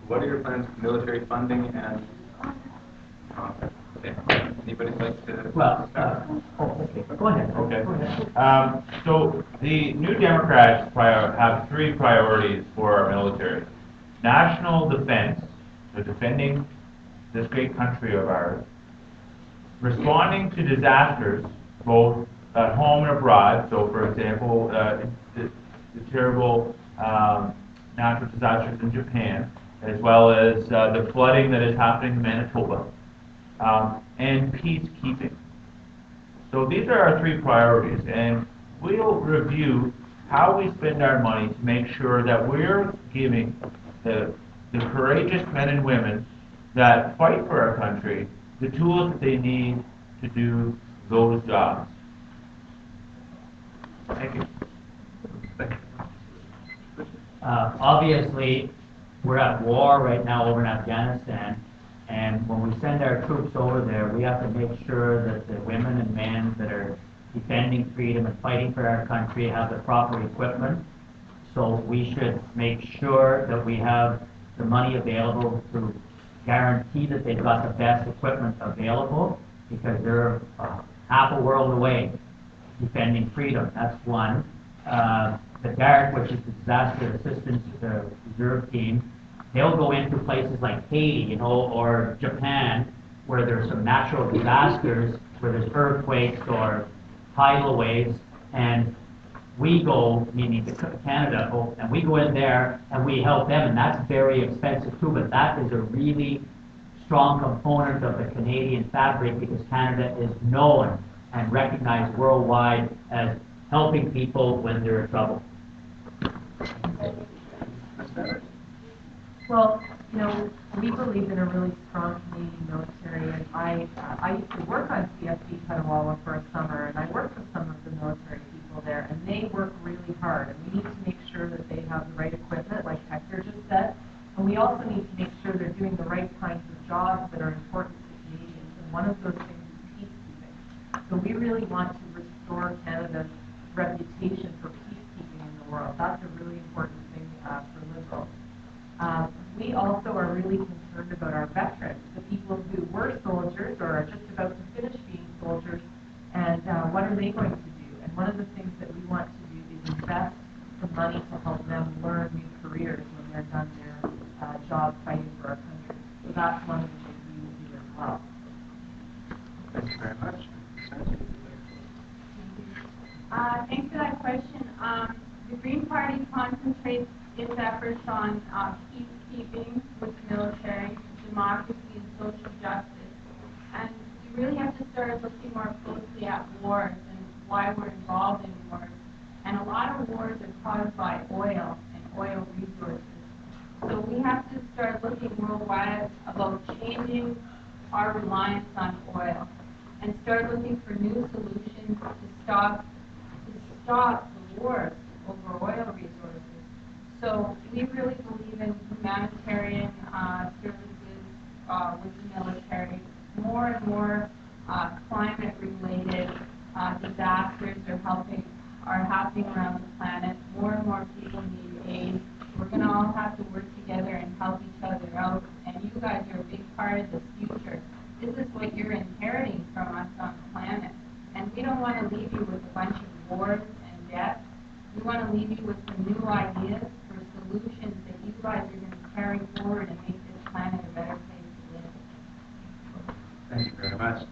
What are your plans for military funding and anybody like to? Well, okay, go ahead. Okay. Go ahead. So the New Democrats have three priorities for our military: national defense, so defending this great country of ours; responding to disasters, both at home and abroad. So, for example, the terrible natural disasters in Japan, as well as the flooding that is happening in Manitoba, and peacekeeping. So these are our three priorities, and we'll review how we spend our money to make sure that we're giving the courageous men and women that fight for our country the tools that they need to do those jobs. Thank you. Obviously, we're at war right now over in Afghanistan, and when we send our troops over there, we have to make sure that the women and men that are defending freedom and fighting for our country have the proper equipment. So we should make sure that we have the money available to guarantee that they've got the best equipment available, because they're half a world away defending freedom. That's one. The Guard, which is the Disaster Assistance Reserve Team, they'll go into places like Haiti, or Japan, where there's some natural disasters, where there's earthquakes or tidal waves, and we go, meaning Canada, and we go in there and we help them, and that's very expensive too, but that is a really strong component of the Canadian fabric, because Canada is known and recognized worldwide as helping people when they're in trouble. Well, we believe in a really strong Canadian military, and I used to work on CFC Petawawa for a summer, and I worked with some of the military people there, and they work really hard, and we need to make sure that they have the right equipment, like Hector just said, and we also need to make sure they're doing the right kinds of jobs that are important to Canadians, and one of those things is peacekeeping. So we really want to restore Canada's reputation for peacekeeping in the world. That's a really important thing for Liberals. We also are really concerned about our veterans, the people who were soldiers or are just about to finish being soldiers, and what are they going to do? And one of the things that we want to do is invest some money to help them learn new careers when they're done their job fighting for our country. So that's one of the things we will do as well. Thanks very much. Thanks for that question. The Green Party concentrates its efforts on peacekeeping with the military, democracy, and social justice. And we really have to start looking more closely at wars and why we're involved in wars. And a lot of wars are caused by oil and oil resources. So we have to start looking worldwide about changing our reliance on oil and start looking for new solutions to stop the wars over oil resources. So we really believe in humanitarian services with the military. More and more climate-related disasters are happening around the planet. More and more people need aid. We're going to all have to work together and help each other out. And you guys are a big part of the future. This is what you're inheriting from us on the planet. And we don't want to leave you with a bunch of wars and death. We want to leave you with some new ideas for solutions that you guys are going to carry forward and make this planet a better place to live. Thank you very much.